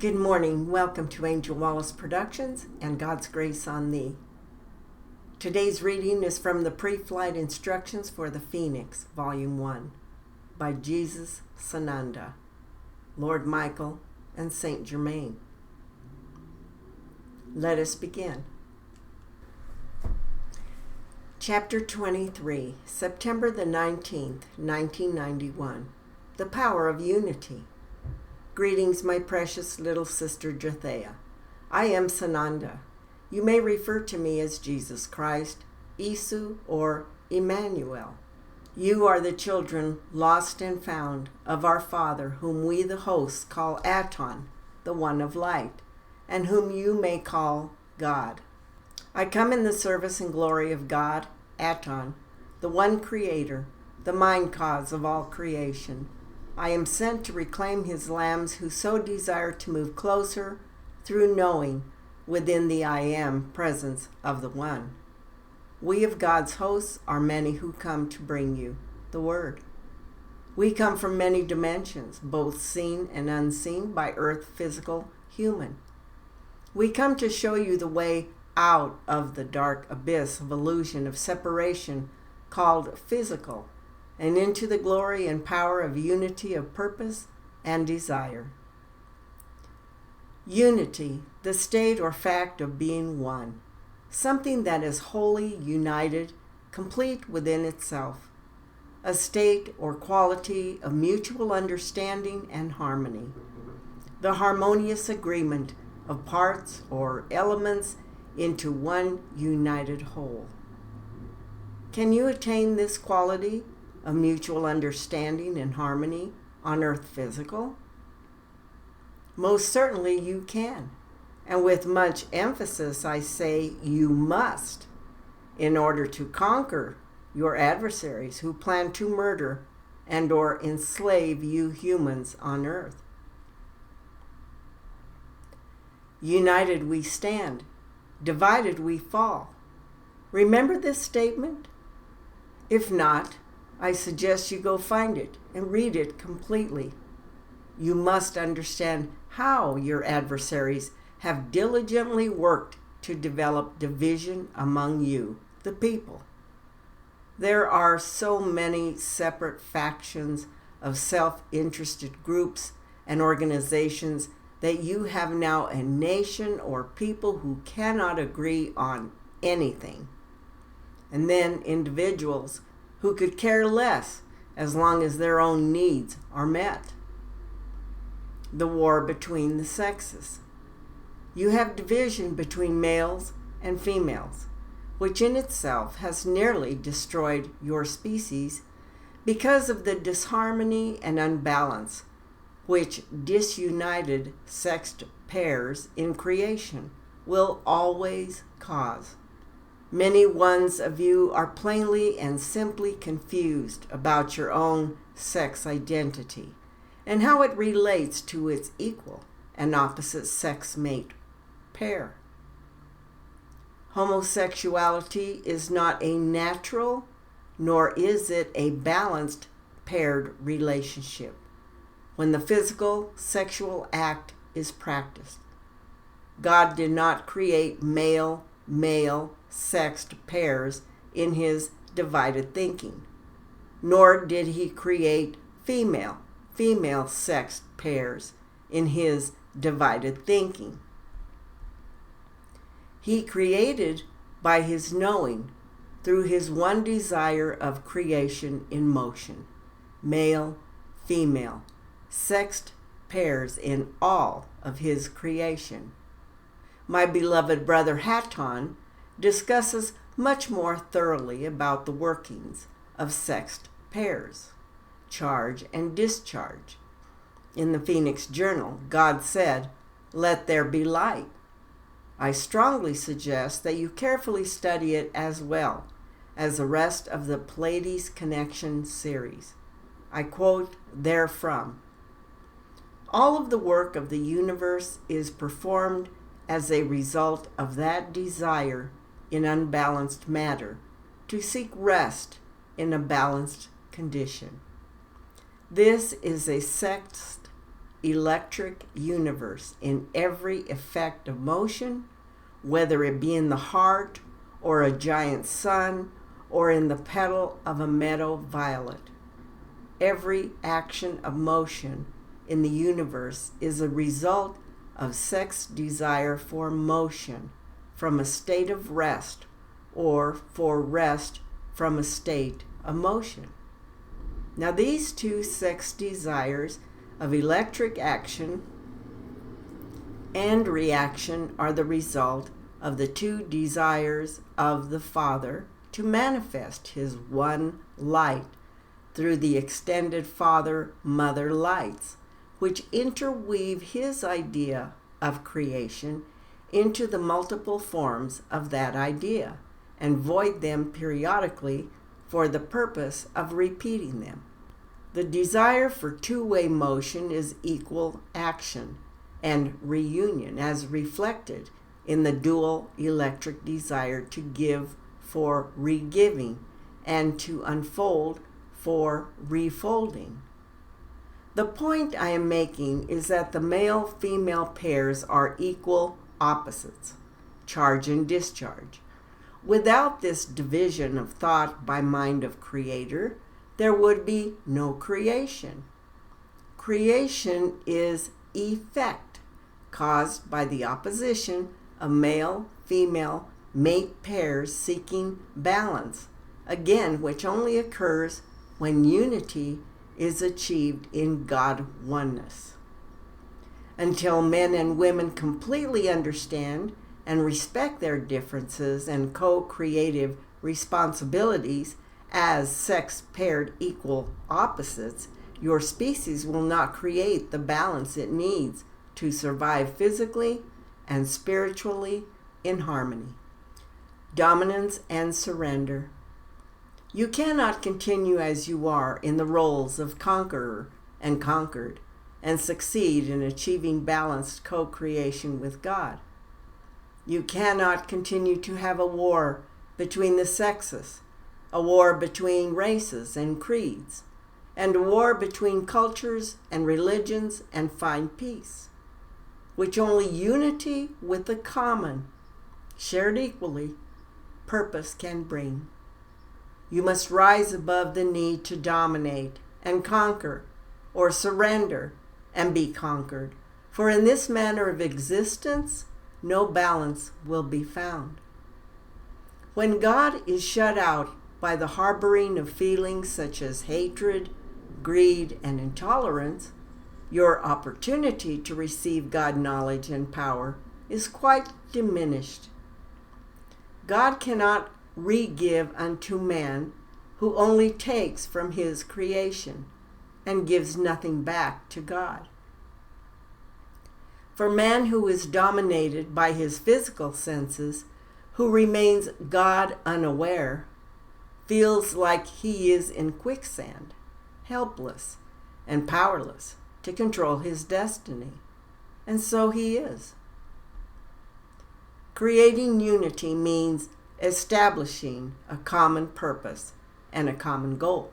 Good morning. Welcome to Angel Wallace Productions and God's Grace on Thee. Today's reading is from the Pre-Flight Instructions for the Phoenix, Volume 1, by Jesus Sananda, Lord Michael, and Saint Germain. Let us begin. Chapter 23, September the 19th, 1991. The Power of Unity. Greetings, my precious little sister Jathea. I am Sananda. You may refer to me as Jesus Christ, Isu, or Emmanuel. You are the children lost and found of our Father, whom we the hosts call Aton, the One of Light, and whom you may call God. I come in the service and glory of God, Aton, the one Creator, the mind cause of all creation. I am sent to reclaim his lambs who so desire to move closer through knowing within the I Am presence of the One. We of God's hosts are many who come to bring you the Word. We come from many dimensions, both seen and unseen by earth, physical, human. We come to show you the way out of the dark abyss of illusion of separation called physical, and into the glory and power of unity of purpose and desire. Unity, the state or fact of being one, something that is wholly united, complete within itself, a state or quality of mutual understanding and harmony, the harmonious agreement of parts or elements into one united whole. Can you attain this quality of mutual understanding and harmony on earth physical? Most certainly you can, and with much emphasis I say you must, in order to conquer your adversaries who plan to murder and or enslave you humans on earth. United we stand, divided we fall. Remember this statement? If not, I suggest you go find it and read it completely. You must understand how your adversaries have diligently worked to develop division among you, the people. There are so many separate factions of self-interested groups and organizations that you have now a nation or people who cannot agree on anything. And then individuals who could care less as long as their own needs are met. The war between the sexes. You have division between males and females, which in itself has nearly destroyed your species because of the disharmony and unbalance which disunited sexed pairs in creation will always cause. Many ones of you are plainly and simply confused about your own sex identity and how it relates to its equal and opposite sex mate pair. Homosexuality is not a natural, nor is it a balanced paired relationship when the physical sexual act is practiced. God did not create male sexed pairs in his divided thinking, nor did he create female sexed pairs in his divided thinking. He created by his knowing through his one desire of creation in motion, male, female, sexed pairs in all of his creation. My beloved brother Haton discusses much more thoroughly about the workings of sexed pairs, charge and discharge. In the Phoenix Journal, God said, "Let there be light." I strongly suggest that you carefully study it as well as the rest of the Pleiades Connection series. I quote therefrom, "All of the work of the universe is performed as a result of that desire in unbalanced matter to seek rest in a balanced condition. This is a sexed electric universe in every effect of motion, whether it be in the heart or a giant sun or in the petal of a meadow violet. Every action of motion in the universe is a result of sex desire for motion from a state of rest or for rest from a state of motion. Now these two sex desires of electric action and reaction are the result of the two desires of the Father to manifest His one light through the extended Father-Mother lights, which interweave His idea of creation into the multiple forms of that idea and void them periodically for the purpose of repeating them. The desire for two-way motion is equal action and reunion as reflected in the dual electric desire to give for regiving and to unfold for refolding. The point I am making is that the male-female pairs are equal opposites, charge and discharge. Without this division of thought by mind of Creator, there would be no creation. Creation is effect caused by the opposition of male-female mate pairs seeking balance, again, which only occurs when unity is achieved in God oneness. Until men and women completely understand and respect their differences and co-creative responsibilities as sex-paired equal opposites, your species will not create the balance it needs to survive physically and spiritually in harmony. Dominance and surrender. You cannot continue as you are in the roles of conqueror and conquered and succeed in achieving balanced co-creation with God. You cannot continue to have a war between the sexes, a war between races and creeds, and a war between cultures and religions and find peace, which only unity with the common, shared equally, purpose can bring. You must rise above the need to dominate and conquer or surrender and be conquered, for in this manner of existence, no balance will be found. When God is shut out by the harboring of feelings such as hatred, greed, and intolerance, your opportunity to receive God knowledge and power is quite diminished. God cannot re-give unto man who only takes from his creation and gives nothing back to God. For man who is dominated by his physical senses, who remains God unaware, feels like he is in quicksand, helpless and powerless to control his destiny. And so he is. Creating unity means establishing a common purpose and a common goal.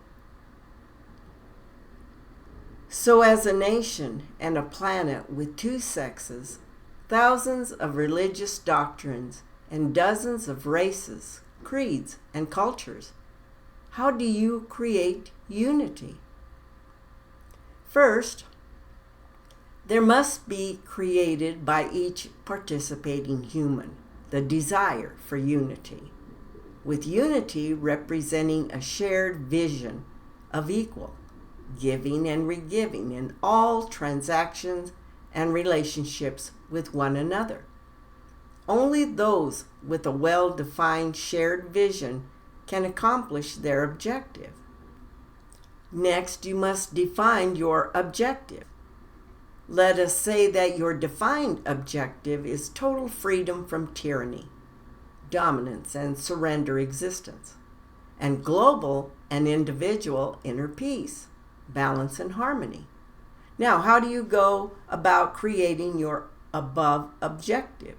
So as a nation and a planet with two sexes, thousands of religious doctrines, and dozens of races, creeds, and cultures, how do you create unity? First, there must be created by each participating human the desire for unity, with unity representing a shared vision of equal giving and regiving in all transactions and relationships with one another. Only those with a well-defined shared vision can accomplish their objective. Next, you must define your objective. Let us say that your defined objective is total freedom from tyranny, dominance, and surrender existence, and global and individual inner peace, balance, and harmony. Now, how do you go about creating your above objective?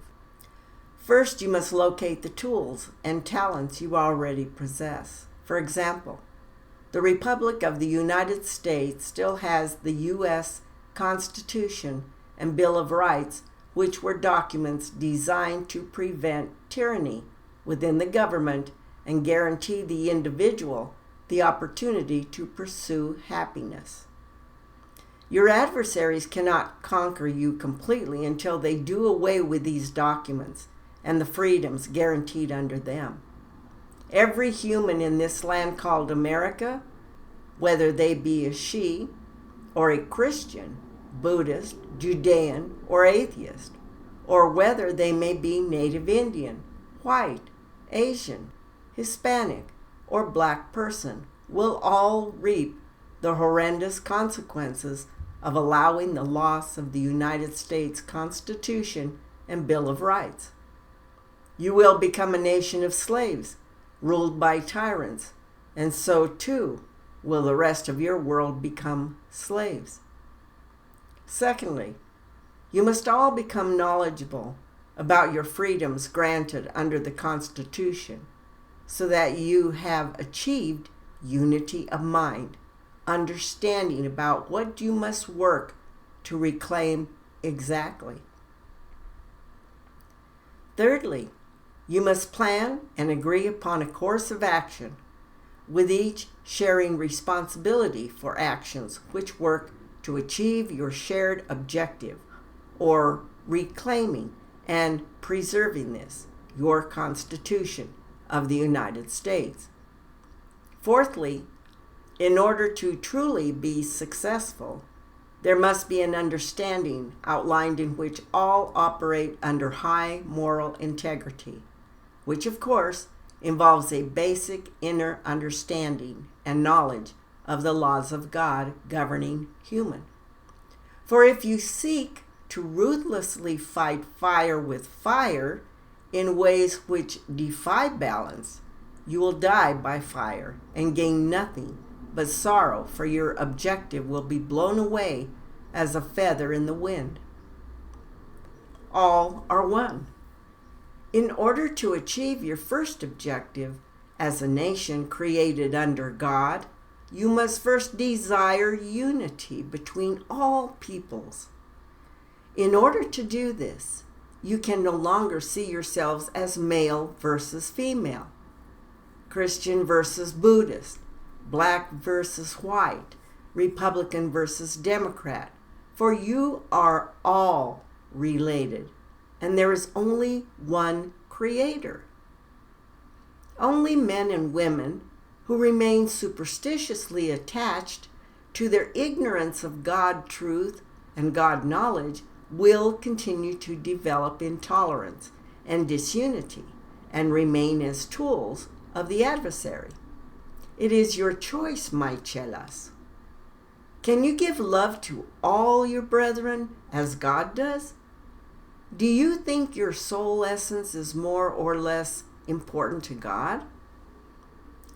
First, you must locate the tools and talents you already possess. For example, the Republic of the United States still has the U.S. Constitution, and Bill of Rights, which were documents designed to prevent tyranny within the government and guarantee the individual the opportunity to pursue happiness. Your adversaries cannot conquer you completely until they do away with these documents and the freedoms guaranteed under them. Every human in this land called America, whether they be a Shi or a Christian, Buddhist, Judean, or atheist, or whether they may be Native Indian, white, Asian, Hispanic, or black person, will all reap the horrendous consequences of allowing the loss of the United States Constitution and Bill of Rights. You will become a nation of slaves, ruled by tyrants, and so too will the rest of your world become slaves. Secondly, you must all become knowledgeable about your freedoms granted under the Constitution, so that you have achieved unity of mind, understanding about what you must work to reclaim exactly. Thirdly, you must plan and agree upon a course of action, with each sharing responsibility for actions which work to achieve your shared objective, or reclaiming and preserving this, your Constitution of the United States. Fourthly, in order to truly be successful, there must be an understanding outlined in which all operate under high moral integrity, which of course involves a basic inner understanding and knowledge of the laws of God governing human. For if you seek to ruthlessly fight fire with fire in ways which defy balance, you will die by fire and gain nothing but sorrow, for your objective will be blown away as a feather in the wind. All are one. In order to achieve your first objective as a nation created under God, you must first desire unity between all peoples. In order to do this, you can no longer see yourselves as male versus female, Christian versus Buddhist, black versus white, Republican versus Democrat, for you are all related, and there is only one Creator. Only men and women who remain superstitiously attached to their ignorance of God truth and God knowledge will continue to develop intolerance and disunity and remain as tools of the adversary. It is your choice, my chelas. Can you give love to all your brethren as God does? Do you think your soul essence is more or less important to God?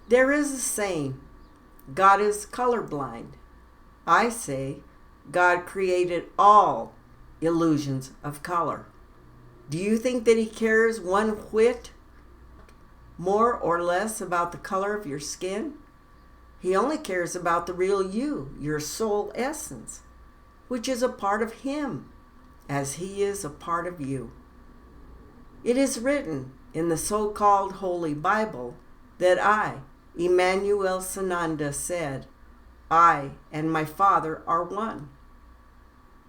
There is a saying, God is colorblind. I say, God created all illusions of color. Do you think that He cares one whit more or less about the color of your skin? He only cares about the real you, your soul essence, which is a part of Him, as He is a part of you. It is written in the so-called Holy Bible that I, Emmanuel Sananda, said, I and my Father are one.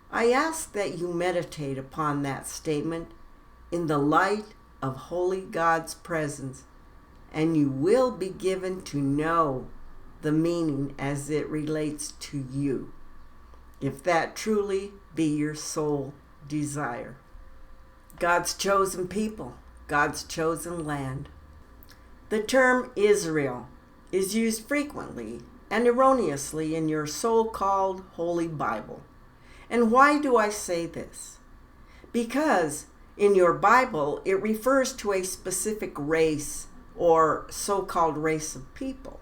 I ask that you meditate upon that statement in the light of Holy God's presence, and you will be given to know the meaning as it relates to you, if that truly be your soul desire. God's chosen people, God's chosen land. The term Israel is used frequently and erroneously in your so-called Holy Bible. And why do I say this? Because in your Bible, it refers to a specific race or so-called race of people.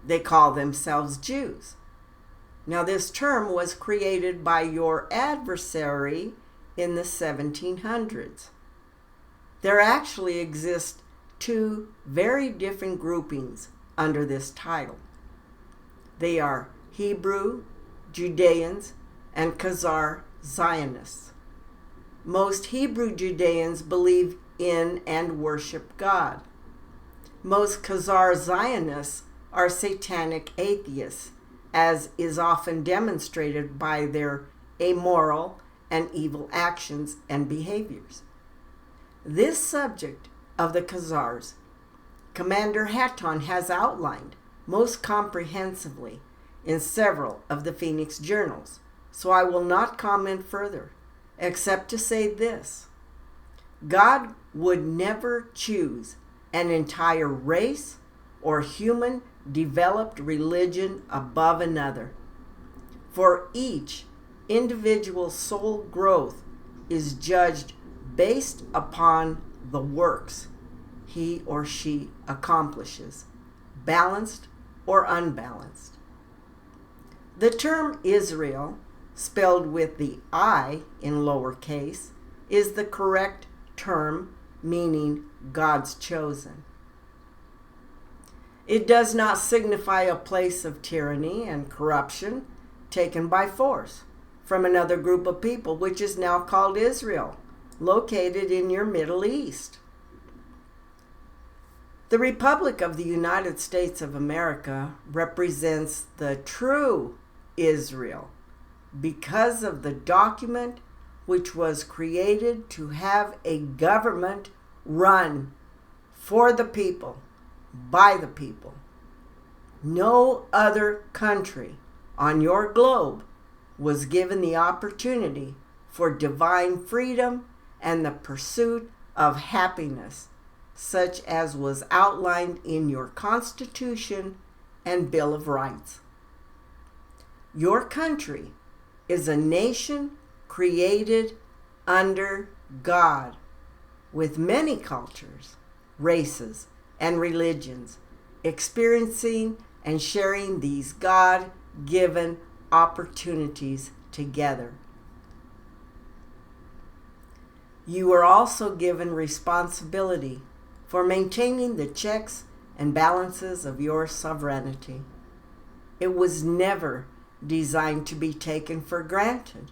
They call themselves Jews. Now, this term was created by your adversary in the 1700s. There actually exist two very different groupings under this title. They are Hebrew, Judeans, and Khazar Zionists. Most Hebrew Judeans believe in and worship God. Most Khazar Zionists are satanic atheists, as is often demonstrated by their amoral and evil actions and behaviors. This subject of the Khazars, Commander Hatton has outlined most comprehensively in several of the Phoenix journals, so I will not comment further, except to say this: God would never choose an entire race or human developed religion above another. For each individual soul growth is judged based upon the works he or she accomplishes, balanced or unbalanced. The term Israel, spelled with the I in lowercase, is the correct term meaning God's chosen. It does not signify a place of tyranny and corruption taken by force from another group of people, which is now called Israel, located in your Middle East. The Republic of the United States of America represents the true Israel because of the document which was created to have a government run for the people, by the people. No other country on your globe was given the opportunity for divine freedom and the pursuit of happiness, such as was outlined in your Constitution and Bill of Rights. Your country is a nation created under God, with many cultures, races, and religions experiencing and sharing these God-given opportunities together. You are also given responsibility for maintaining the checks and balances of your sovereignty. It was never designed to be taken for granted.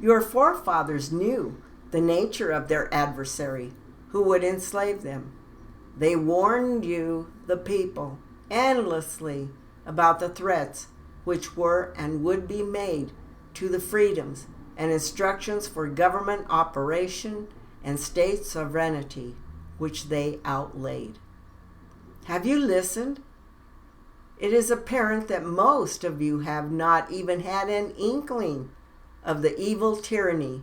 Your forefathers knew the nature of their adversary who would enslave them. They warned you, the people, endlessly about the threats which were and would be made to the freedoms and instructions for government operation and state sovereignty which they outlaid. Have you listened? It is apparent that most of you have not even had an inkling of the evil tyranny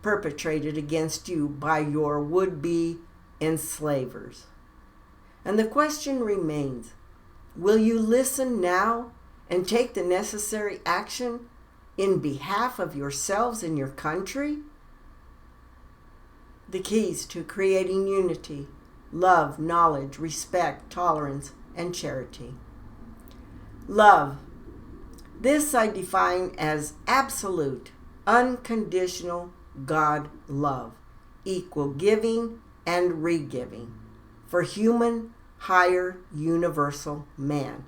perpetrated against you by your would-be enslavers. And the question remains, will you listen now and take the necessary action in behalf of yourselves and your country? The keys to creating unity, love, knowledge, respect, tolerance, and charity. Love. This I define as absolute, unconditional God love, equal giving and re-giving for human, higher, universal man.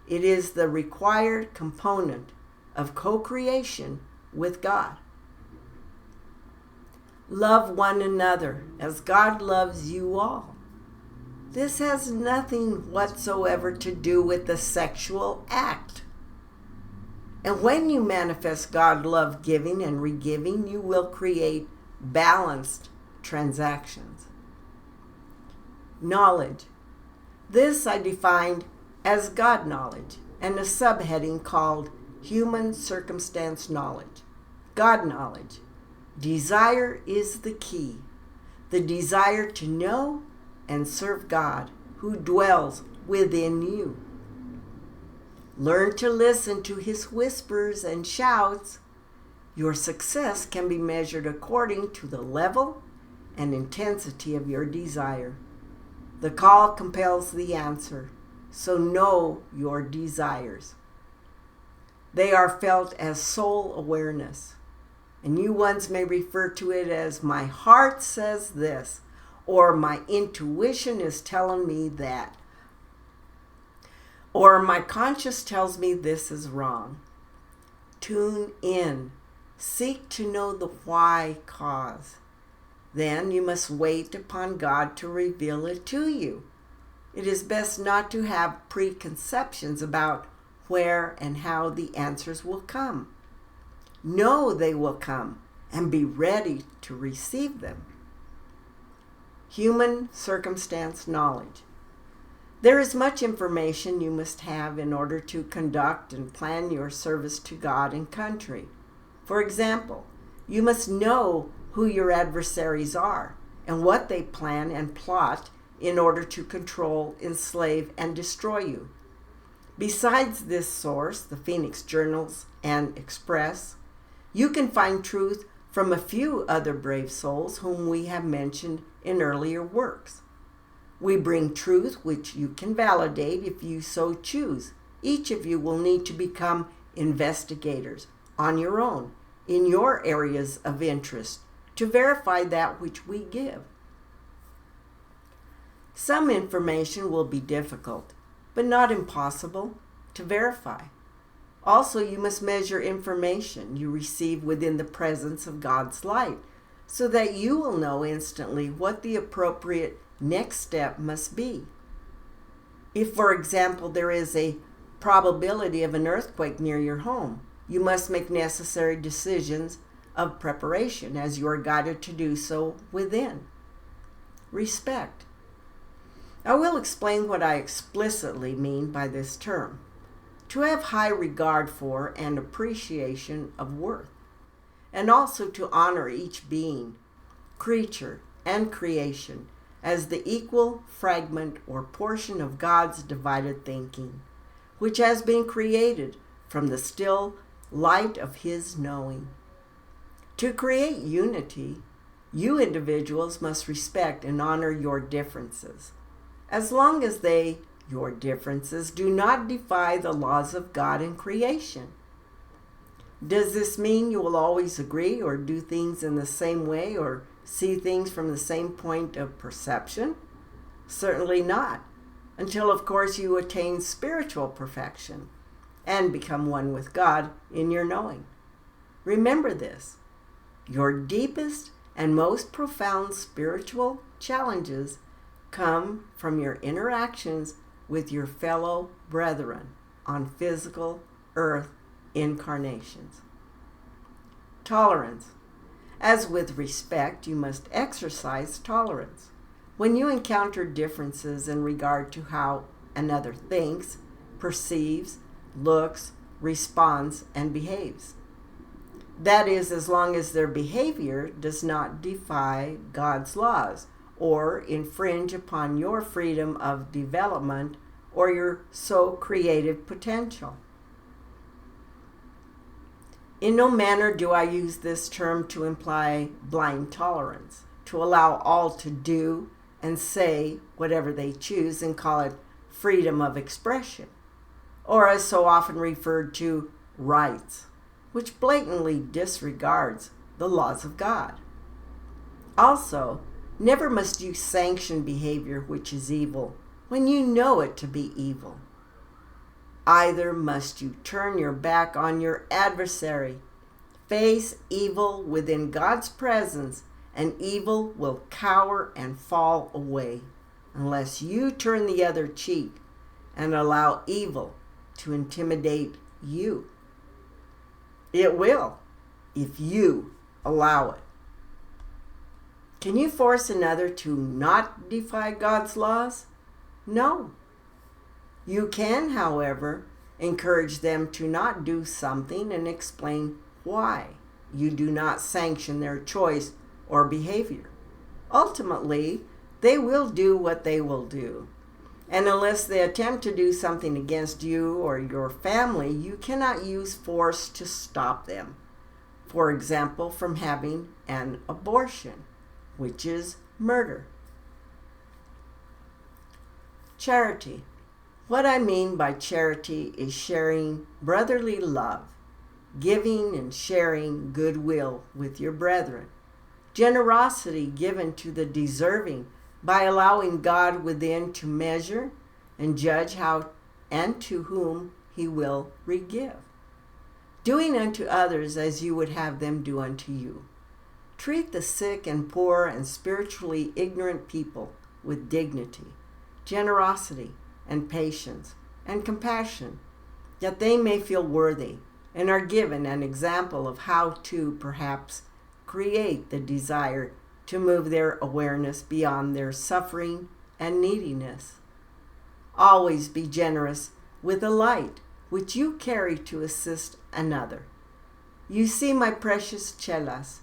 It is the required component of co-creation with God. Love one another as God loves you all. This has nothing whatsoever to do with the sexual act. And when you manifest God love giving and re-giving, you will create balanced transactions. Knowledge. This I defined as God knowledge and a subheading called Human Circumstance Knowledge. God knowledge. Desire is the key. The desire to know and serve God who dwells within you. Learn to listen to his whispers and shouts. Your success can be measured according to the level and intensity of your desire. The call compels the answer, so know your desires. They are felt as soul awareness, and you ones may refer to it as my heart says this, or my intuition is telling me that, or my conscience tells me this is wrong. Tune in Seek to know the why cause. Then you must wait upon God to reveal it to you. It is best not to have preconceptions about where and how the answers will come. Know they will come and be ready to receive them. Human circumstance knowledge. There is much information you must have in order to conduct and plan your service to God and country. For example, you must know who your adversaries are and what they plan and plot in order to control, enslave, and destroy you. Besides this source, the Phoenix Journals and Express, you can find truth from a few other brave souls whom we have mentioned in earlier works. We bring truth which you can validate if you so choose. Each of you will need to become investigators on your own in your areas of interest to verify that which we give. Some information will be difficult, but not impossible, to verify. Also, you must measure information you receive within the presence of God's light, so that you will know instantly what the appropriate next step must be. If, for example, there is a probability of an earthquake near your home, you must make necessary decisions of preparation as you are guided to do so within. Respect. I will explain what I explicitly mean by this term. To have high regard for and appreciation of worth, and also to honor each being, creature, and creation as the equal fragment or portion of God's divided thinking, which has been created from the still light of His knowing. To create unity, you individuals must respect and honor your differences, as long as your differences do not defy the laws of God and creation. Does this mean you will always agree or do things in the same way or see things from the same point of perception? Certainly not, until of course you attain spiritual perfection and become one with God in your knowing. Remember this: your deepest and most profound spiritual challenges come from your interactions with your fellow brethren on physical earth incarnations. Tolerance. As with respect, you must exercise tolerance when you encounter differences in regard to how another thinks, perceives, looks, responds, and behaves. That is, as long as their behavior does not defy God's laws or infringe upon your freedom of development or your so creative potential. In no manner do I use this term to imply blind tolerance, to allow all to do and say whatever they choose and call it freedom of expression, or as so often referred to, rights, which blatantly disregards the laws of God. Also, never must you sanction behavior which is evil when you know it to be evil. Either must you turn your back on your adversary, face evil within God's presence, and evil will cower and fall away, unless you turn the other cheek and allow evil to intimidate you. It will, if you allow it. Can you force another to not defy God's laws? No. You can, however, encourage them to not do something and explain why you do not sanction their choice or behavior. Ultimately, they will do what they will do. And unless they attempt to do something against you or your family, you cannot use force to stop them. For example, from having an abortion, which is murder. Charity. What I mean by charity is sharing brotherly love, giving and sharing goodwill with your brethren, generosity given to the deserving by allowing God within to measure and judge how and to whom He will re-give. doing unto others as you would have them do unto you. Treat the sick and poor and spiritually ignorant people with dignity, generosity, and patience, and compassion, that they may feel worthy and are given an example of how to, perhaps, create the desire to move their awareness beyond their suffering and neediness. Always be generous with the light which you carry to assist another. You see, my precious chelas,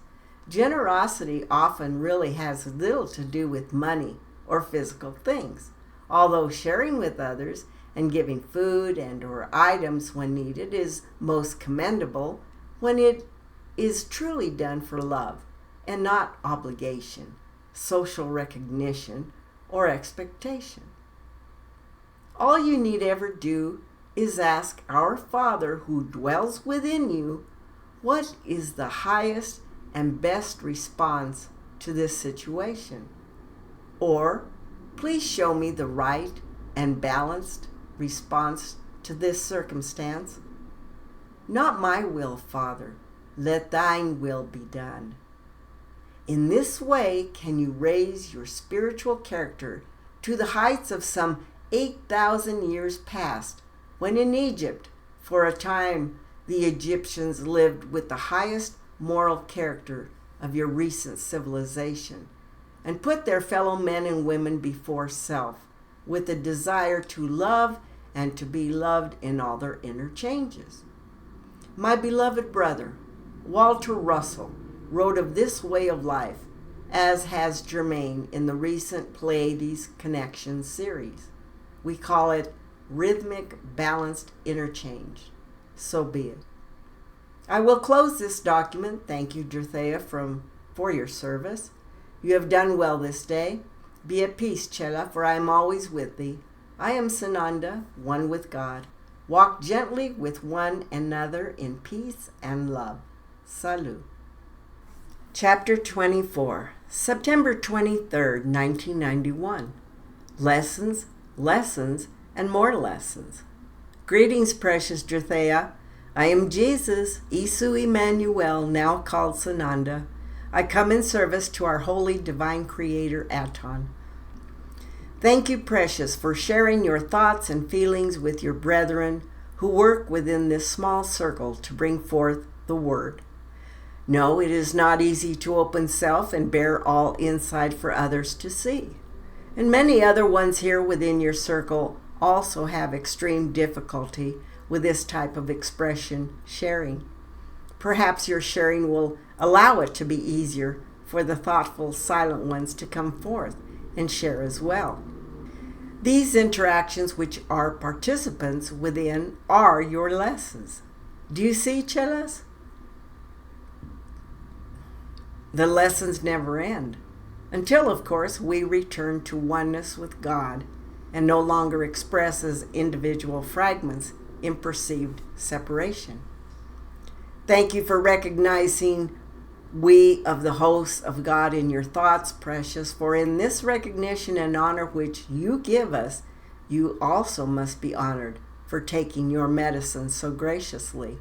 generosity often really has little to do with money or physical things, although sharing with others and giving food and or items when needed is most commendable when it is truly done for love and not obligation, social recognition, or expectation. All you need ever do is ask our Father who dwells within you, what is the highest and best response to this situation? Or, please show me the right and balanced response to this circumstance. Not my will, Father, let thine will be done. In this way can you raise your spiritual character to the heights of some 8,000 years past, when in Egypt, for a time, the Egyptians lived with the highest moral character of your recent civilization, and put their fellow men and women before self, with a desire to love and to be loved in all their inner changes. My beloved brother, Walter Russell, wrote of this way of life, as has Germain in the recent Pleiades Connection series. We call it rhythmic balanced interchange. So be it. I will close this document. Thank you, Dorothea, for your service. You have done well this day. Be at peace, Chela, for I am always with thee. I am Sananda, one with God. Walk gently with one another in peace and love. Salut. Chapter 24, September 23rd, 1991. Lessons, lessons, and more lessons. Greetings, precious Dorothea. I am Jesus, Isu Emmanuel, now called Sananda. I come in service to our holy divine creator, Aton. Thank you, precious, for sharing your thoughts and feelings with your brethren who work within this small circle to bring forth the word. No, it is not easy to open self and bear all inside for others to see. And many other ones here within your circle also have extreme difficulty with this type of expression sharing. Perhaps your sharing will allow it to be easier for the thoughtful, silent ones to come forth and share as well. These interactions which are participants within are your lessons. Do you see, chelas? The lessons never end, until, of course, we return to oneness with God and no longer express as individual fragments in perceived separation. Thank you for recognizing we of the hosts of God in your thoughts, precious, for in this recognition and honor which you give us, you also must be honored for taking your medicine so graciously.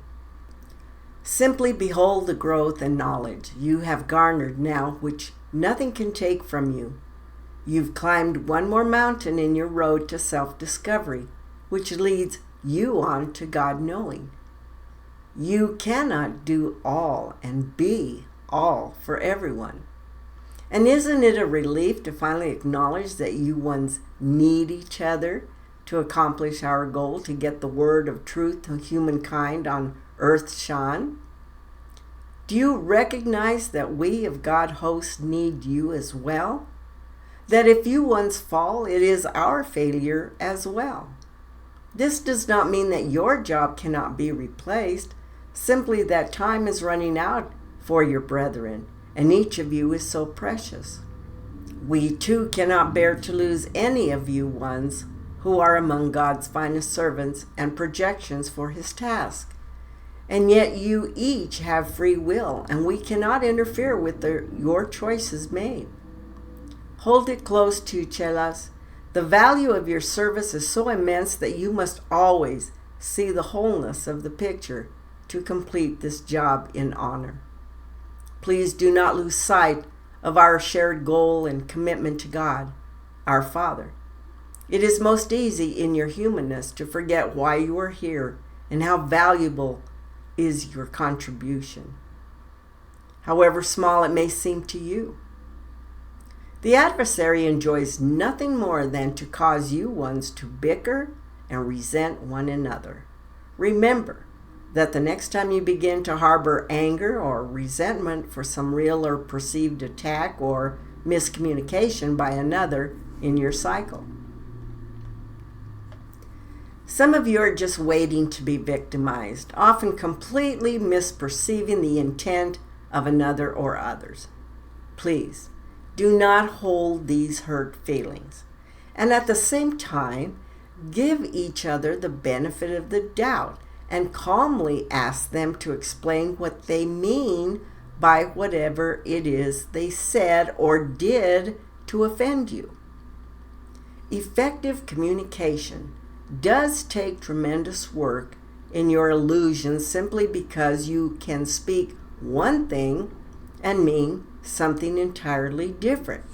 Simply behold the growth and knowledge you have garnered now, which nothing can take from you. You've climbed one more mountain in your road to self-discovery, which leads you on to God-knowing. You cannot do all and be all for everyone. And isn't it a relief to finally acknowledge that you ones need each other to accomplish our goal to get the word of truth to humankind on earth shone? Do you recognize that we of God hosts need you as well? That if you once fall, it is our failure as well. This does not mean that your job cannot be replaced, simply that time is running out for your brethren, and each of you is so precious. We too cannot bear to lose any of you ones who are among God's finest servants and projections for his task. And yet you each have free will, and we cannot interfere with your choices made. Hold it close to chelas. The value of your service is so immense that you must always see the wholeness of the picture, to complete this job in honor. Please do not lose sight of our shared goal and commitment to God, our Father. It is most easy in your humanness to forget why you are here and how valuable is your contribution, however small it may seem to you. The adversary enjoys nothing more than to cause you ones to bicker and resent one another. Remember that the next time you begin to harbor anger or resentment for some real or perceived attack or miscommunication by another in your cycle. Some of you are just waiting to be victimized, often completely misperceiving the intent of another or others. Please, do not hold these hurt feelings. And at the same time, give each other the benefit of the doubt and calmly ask them to explain what they mean by whatever it is they said or did to offend you. Effective communication does take tremendous work in your illusion simply because you can speak one thing and mean something entirely different.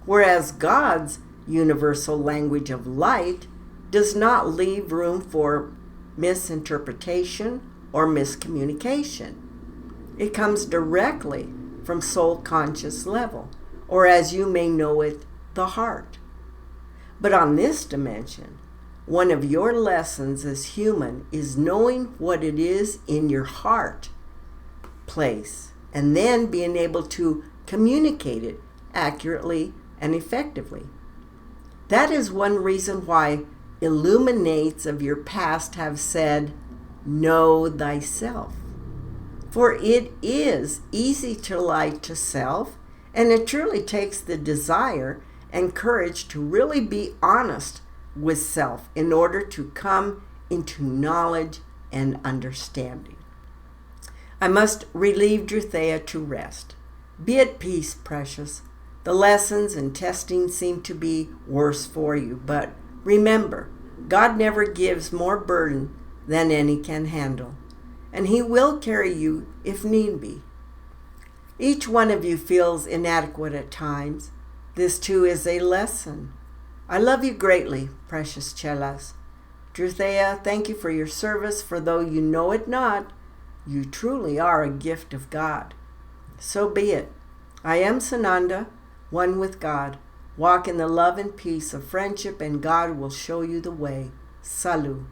Whereas God's universal language of light does not leave room for misinterpretation or miscommunication. It comes directly from soul conscious level, or as you may know it, the heart. But on this dimension, one of your lessons as human is knowing what it is in your heart place and then being able to communicate it accurately and effectively. That is one reason why illuminates of your past have said, "Know thyself." For it is easy to lie to self, and it truly takes the desire and courage to really be honest with self in order to come into knowledge and understanding. I must relieve Druthea to rest. Be at peace, precious. The lessons and testing seem to be worse for you, but remember, God never gives more burden than any can handle, and He will carry you if need be. Each one of you feels inadequate at times. This too is a lesson. I love you greatly, precious Chelas. Druthea, thank you for your service, for though you know it not, you truly are a gift of God. So be it. I am Sananda, one with God. Walk in the love and peace of friendship, and God will show you the way. Salut.